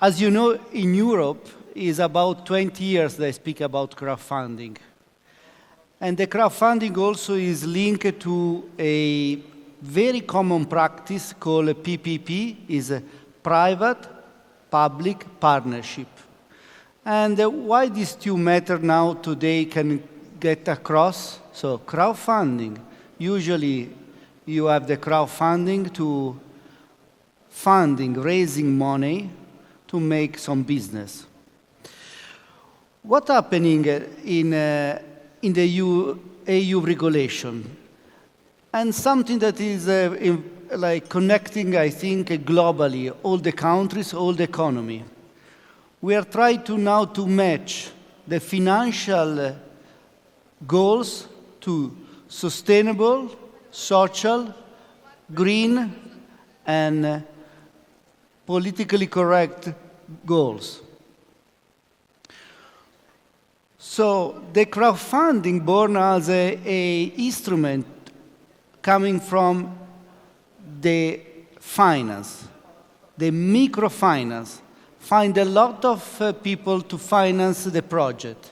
as you know, in Europe, is about 20 years they speak about crowdfunding. And the crowdfunding also is linked to a very common practice called PPP, is a private-public partnership. And why these two matter now today can get across? So crowdfunding, usually you have the crowdfunding to raising money to make some business. What's happening in the EU regulation? And something that is like connecting, I think, globally, all the countries, all the economy. We are trying to now to match the financial goals to sustainable, social, green, and politically correct goals. So the crowdfunding born as a instrument coming from the finance, the microfinance, find a lot of people to finance the project.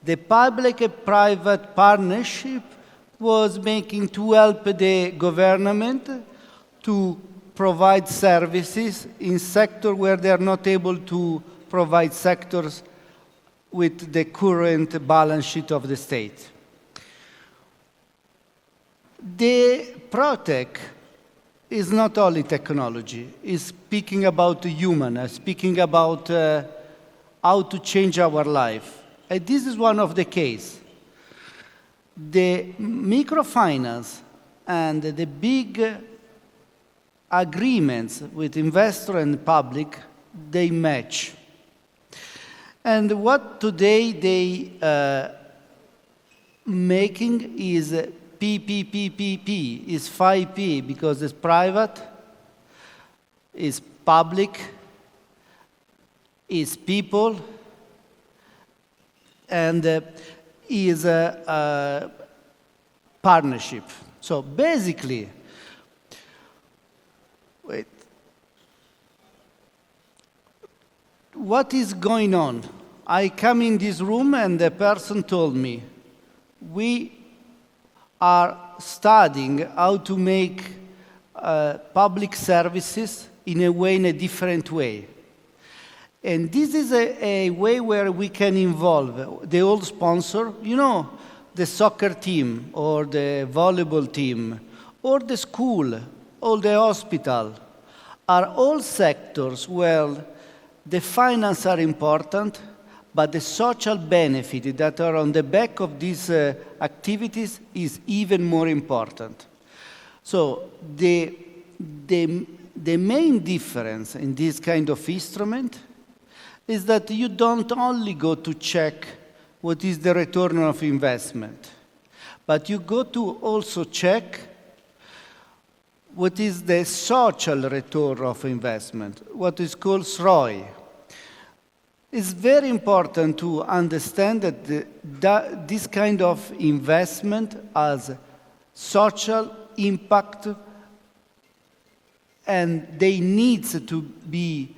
The public-private partnership was making to help the government to provide services in sectors where they are not able to provide sectors with the current balance sheet of the state. The PropTech is not only technology, it's speaking about human, speaking about how to change our life. And this is one of the cases. The microfinance and the big agreements with investor and public, they match. And what today they making is PPPPP, is 5P, because it's private, it's public, it's people, and is a partnership. So basically, what is going on? I come in this room and the person told me, we are studying how to make public services in a way, in a different way. And this is a way where we can involve the old sponsor, you know, the soccer team or the volleyball team or the school or the hospital are all sectors where the finance are important, but the social benefit that are on the back of these activities is even more important. So the main difference in this kind of instrument is that you don't only go to check what is the return of investment, but you go to also check what is the social return of investment, what is called ROI. It's very important to understand that this kind of investment has social impact, and they need to be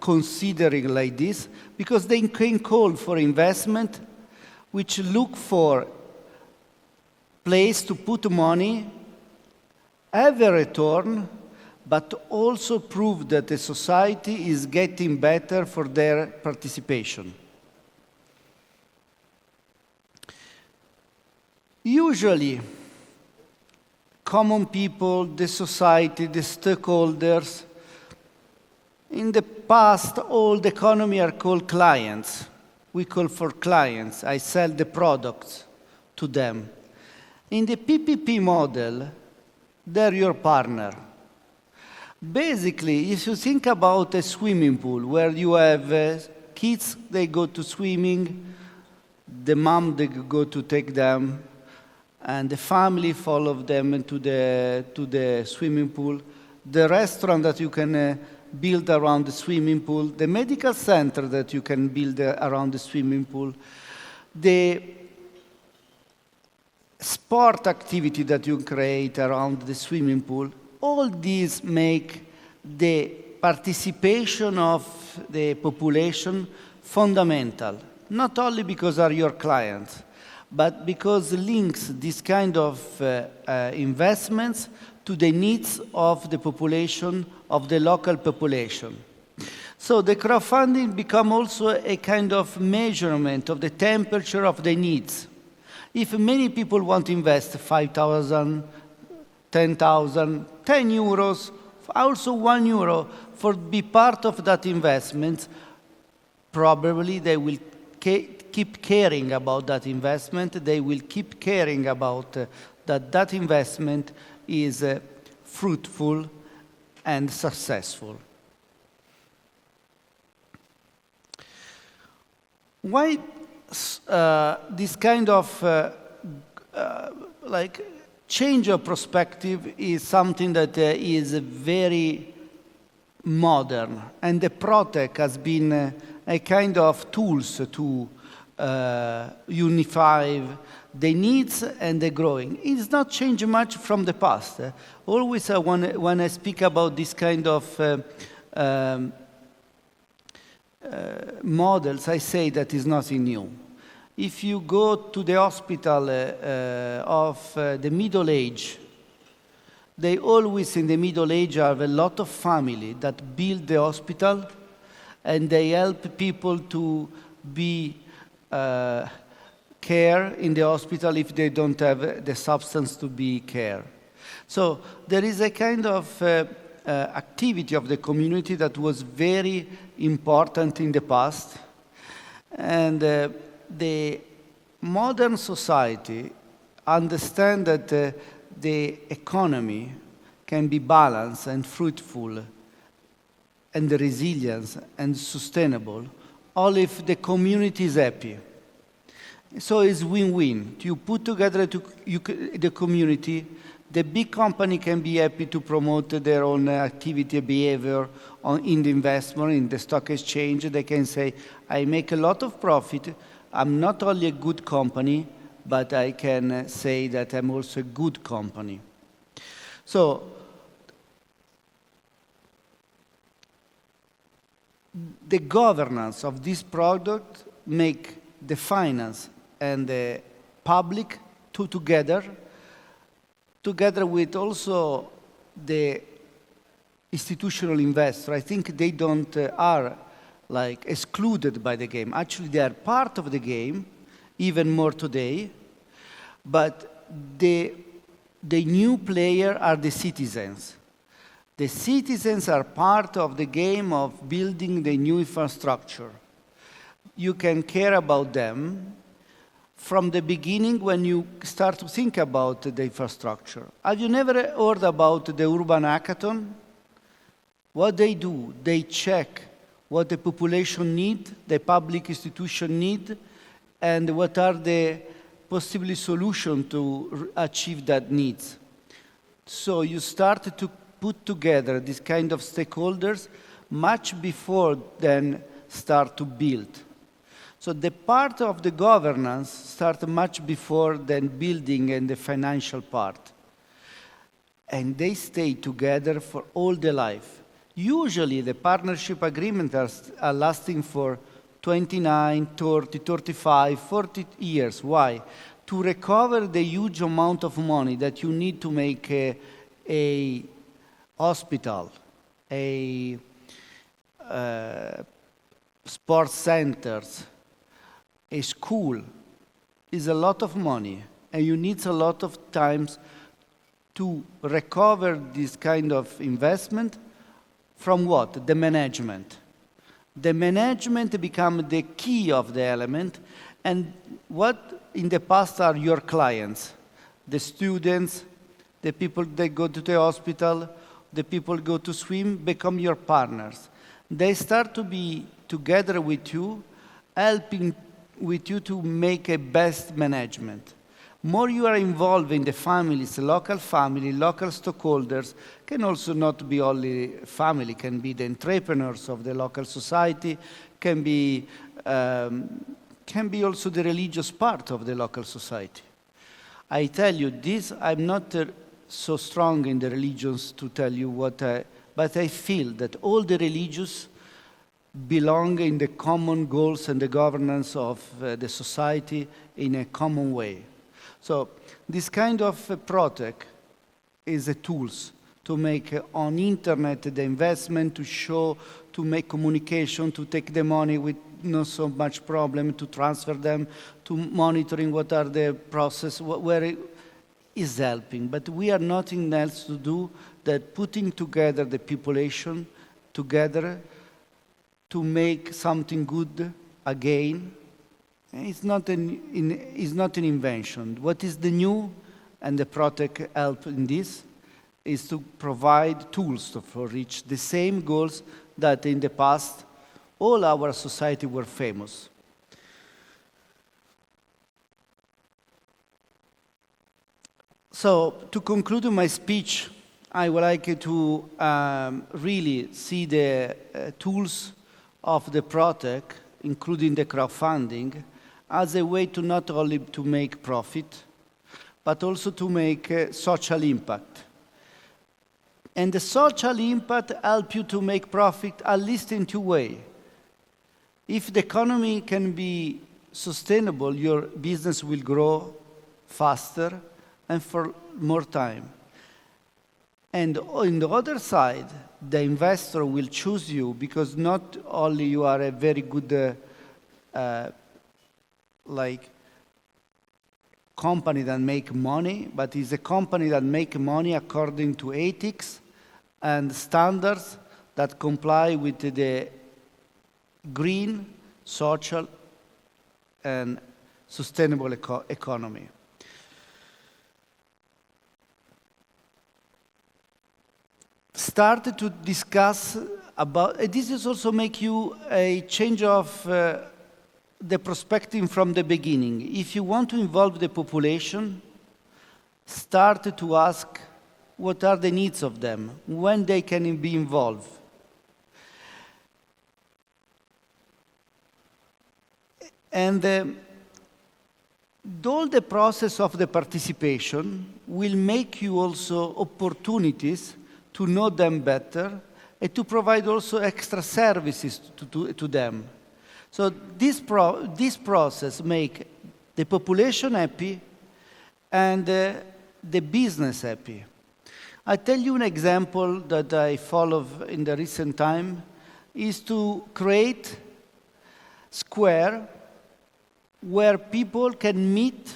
considering like this, because they can call for investment which look for place to put money, have a return, but also prove that the society is getting better for their participation. Usually, common people, the society, the stakeholders, in the past, all the economy are called clients. We call for clients. I sell the products to them. In the PPP model, they're your partner. Basically, if you think about a swimming pool where you have kids, they go to swimming, the mom, they go to take them, and the family follow them to the swimming pool, the restaurant that you can build around the swimming pool, the medical center that you can build around the swimming pool, the sport activity that you create around the swimming pool, all these make the participation of the population fundamental, not only because are your clients, but because links this kind of investments to the needs of the population, of the local population. So the crowdfunding become also a kind of measurement of the temperature of the needs. If many people want to invest 5,000, 10,000, 10 euros, also 1 euro for be part of that investment, probably they will keep caring about that investment. They will keep caring about that investment is fruitful and successful. Why this kind of like change of perspective is something that is very modern, and the PropTech has been a kind of tools to unify the needs and the growing. It's not changed much from the past. Always when I speak about this kind of models, I say that is nothing new. If you go to the hospital of the Middle Age, they always in the Middle Age have a lot of family that build the hospital, and they help people to be care in the hospital if they don't have the substance to be care. So there is a kind of activity of the community that was very important in the past, and the modern society understand that the economy can be balanced and fruitful and resilient and sustainable only if the community is happy. So it's win-win. You put together the community, the big company can be happy to promote their own activity behavior in the investment, in the stock exchange. They can say, I make a lot of profit. I'm not only a good company, but I can say that I'm also a good company. So the governance of this product make the finance and the public together with also the institutional investor. I think they don't are like excluded by the game. Actually, they are part of the game, even more today. But the new player are the citizens. The citizens are part of the game of building the new infrastructure. You can care about them from the beginning when you start to think about the infrastructure. Have you never heard about the urban hackathon? What they do, they check what the population need, the public institution need, and what are the possibly solutions to achieve that needs. So you start to put together this kind of stakeholders much before then start to build. So the part of the governance starts much before than building and the financial part. And they stay together for all the life. Usually the partnership agreements are lasting for 29, 30, 35, 40 years. Why? To recover the huge amount of money that you need to make a hospital, a sports centers, a school is a lot of money, and you need a lot of times to recover this kind of investment from what? The management. The management become the key of the element, and what in the past are your clients, the students, the people that go to the hospital, the people go to swim, become your partners. They start to be together with you, helping with you to make a best management. More you are involved in the families, local family, local stockholders, can also not be only family, can be the entrepreneurs of the local society, can be also the religious part of the local society. I tell you this, I'm not so strong in the religions to tell you what but I feel that all the religions belong in the common goals and the governance of the society in a common way. So this kind of PropTech is a tools to make on internet the investment, to show, to make communication, to take the money with not so much problem, to transfer them, to monitoring what are the process, where it is helping. But we are nothing else to do than putting together the population together to make something good again. It's not an invention. What is the new, and the PropTech help in this, is to provide tools for reach the same goals that in the past all our society were famous. So to conclude my speech, I would like to really see the tools of the PropTech, including the crowdfunding, as a way to not only to make profit, but also to make social impact. And the social impact helps you to make profit at least in two ways. If the economy can be sustainable, your business will grow faster and for more time. And on the other side, the investor will choose you because not only you are a very good company that make money, but is a company that make money according to ethics and standards that comply with the green, social, and sustainable economy. Start to discuss about, this is also make you a change of the perspective from the beginning. If you want to involve the population, start to ask what are the needs of them, when they can be involved. And all the process of the participation will make you also opportunities to know them better and to provide also extra services to them. So this process make the population happy and the business happy. I tell you an example that I follow in the recent time is to create square where people can meet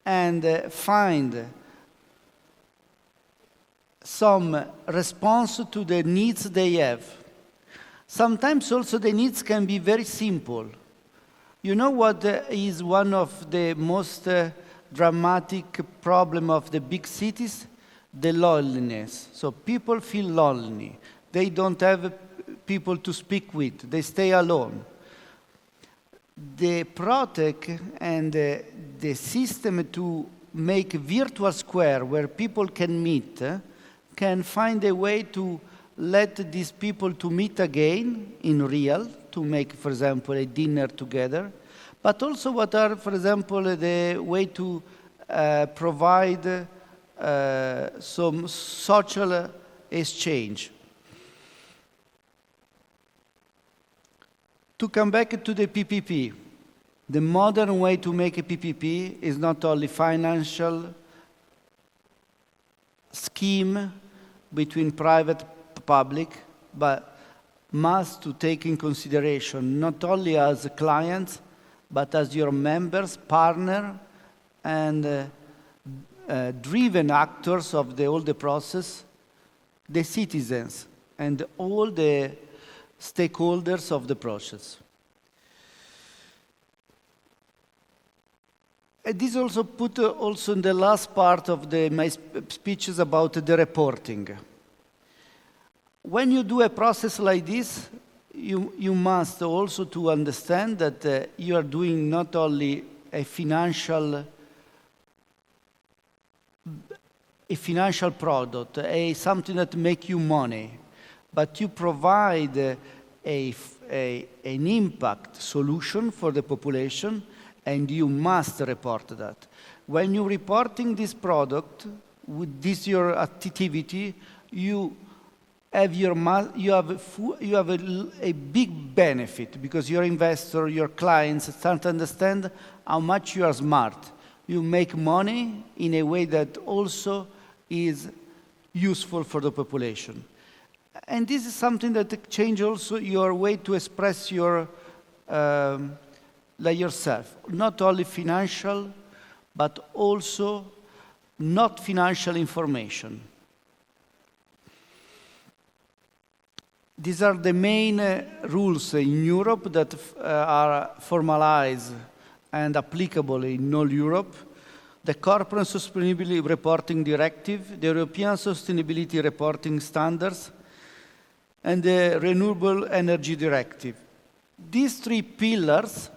and find some response to the needs they have. Sometimes also the needs can be very simple. You know what is one of the most dramatic problem of the big cities? The loneliness. So people feel lonely. They don't have people to speak with. They stay alone. The PropTech and the system to make virtual square where people can meet can find a way to let these people to meet again in real, to make, for example, a dinner together, but also what are, for example, the way to provide some social exchange. To come back to the PPP, the modern way to make a PPP is not only financial scheme between private and public, but must to take in consideration not only as clients, but as your members, partner, and driven actors of all the process, the citizens, and all the stakeholders of the process. And this also put also in the last part of my speeches about the reporting. When you do a process like this, you must also to understand that you are doing not only a financial product, something that make you money, but you provide an impact solution for the population, and you must report that. When you're reporting this product, with this your activity, you you have a big benefit because your investor, your clients start to understand how much you are smart. You make money in a way that also is useful for the population. And this is something that changes also your way to express your, like yourself, not only financial, but also not financial information. These are the main rules in Europe that are formalized and applicable in all Europe. The Corporate Sustainability Reporting Directive, the European Sustainability Reporting Standards, and the Renewable Energy Directive. These three pillars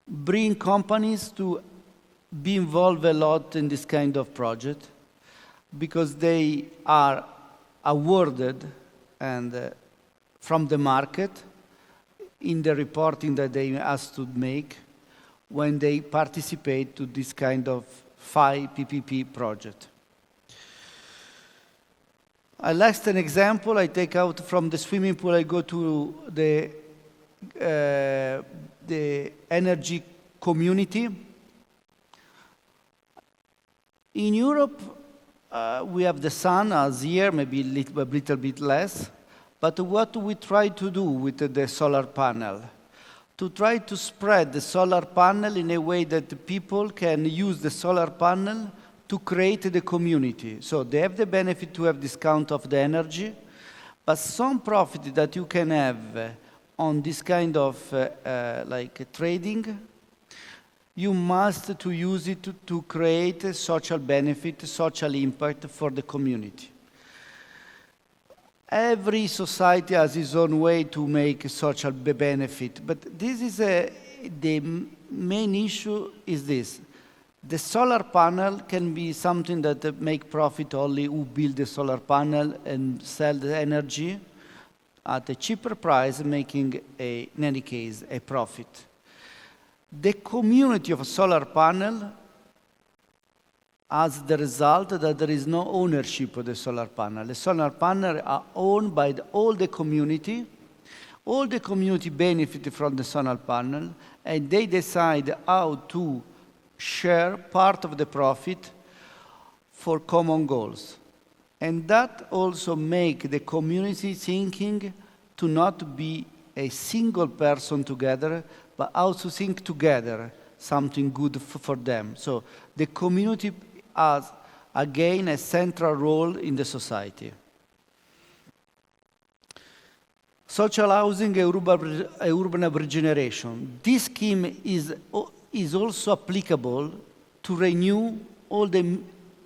bring companies to be involved a lot in this kind of project because they are awarded and from the market in the reporting that they ask to make when they participate to this kind of 5 PPP project. I last an example. I take out from the swimming pool, I go to the energy community. In Europe, we have the sun as here, maybe a little bit less. But what we try to do with the solar panel? To try to spread the solar panel in a way that the people can use the solar panel to create the community. So they have the benefit to have discount of the energy, but some profit that you can have on this kind of like trading, you must to use it to create a social benefit, social impact for the community. Every society has its own way to make a social benefit, but this is the main issue is this. The solar panel can be something that make profit only who build the solar panel and sell the energy at a cheaper price, making, in any case, a profit. The community of a solar panel has the result that there is no ownership of the solar panel. The solar panel are owned by all the community. All the community benefit from the solar panel, and they decide how to share part of the profit for common goals. And that also make the community thinking to not be a single person together, but also think together something good for them. So the community has, again, a central role in the society. Social housing and urban regeneration. This scheme is also applicable to renew all the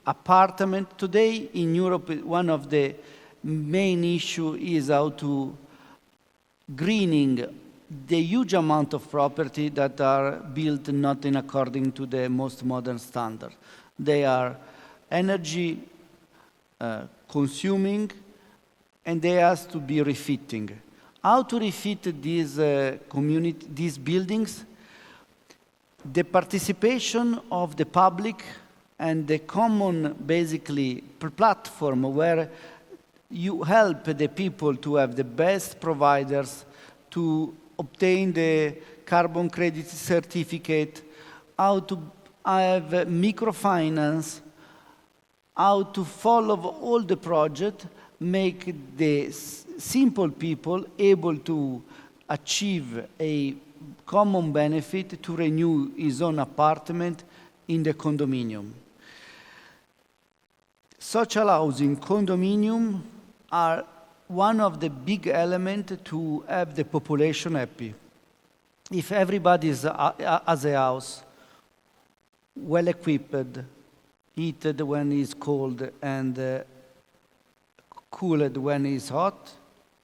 apartments. Today in Europe, one of the main issues is how to greening the huge amount of property that are built not in according to the most modern standard. They are energy consuming, and they have to be refitting. How to refit these these buildings? The participation of the public and the common, basically, platform where you help the people to have the best providers to obtain the carbon credit certificate, how to have microfinance, how to follow all the project, make the simple people able to achieve a common benefit to renew his own apartment in the condominium. Social housing, condominium are one of the big elements to have the population happy. If everybody has a house, well equipped, heated when it's cold and cooled when it's hot,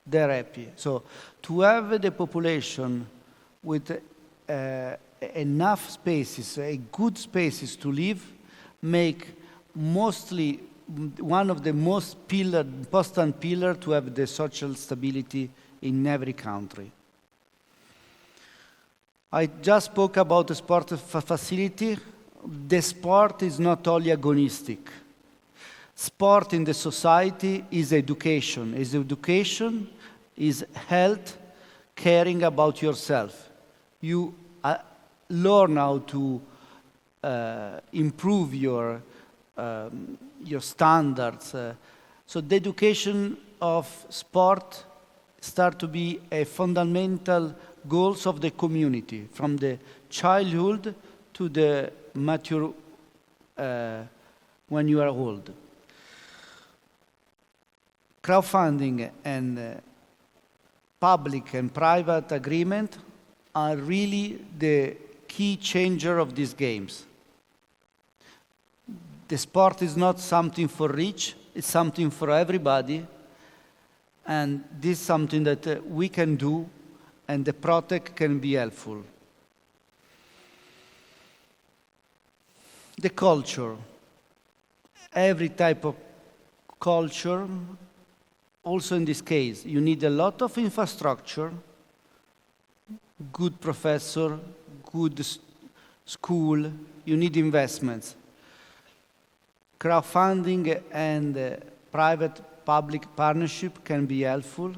they're happy. So to have the population with enough spaces, good spaces to live, make mostly one of the most important pillars to have the social stability in every country. I just spoke about the sport facility. The sport is not only agonistic. Sport in the society is education. Is health, caring about yourself. You learn how to improve your standards. So the education of sport start to be a fundamental goals of the community, from the childhood to the mature when you are old. Crowdfunding and public and private agreement are really the key changer of these games. The sport is not something for rich, it's something for everybody, and this is something that we can do, and the PropTech can be helpful. The culture. Every type of culture, also in this case, you need a lot of infrastructure, good professor, good school, you need investments. Crowdfunding and private-public partnership can be helpful,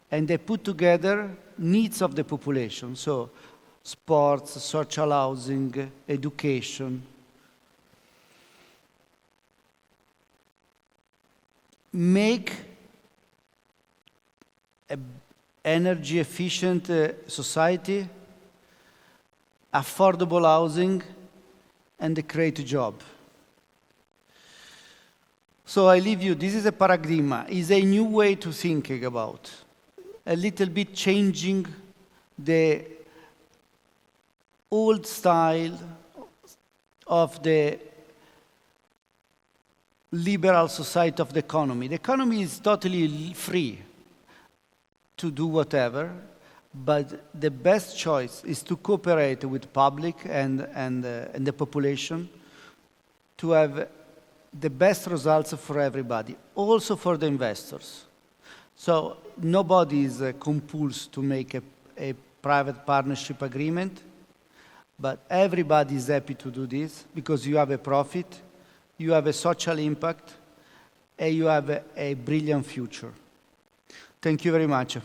and they put together needs of the population, so sports, social housing, education. Make an energy-efficient society, affordable housing, and create a job. So I leave you, this is a paradigm, is a new way to thinking about, a little bit changing the old style of the liberal society of the economy. The economy is totally free to do whatever, but the best choice is to cooperate with public and the population to have the best results for everybody, also for the investors. So nobody is compelled to make a private partnership agreement, but everybody is happy to do this because you have a profit, you have a social impact, and you have a brilliant future. Thank you very much.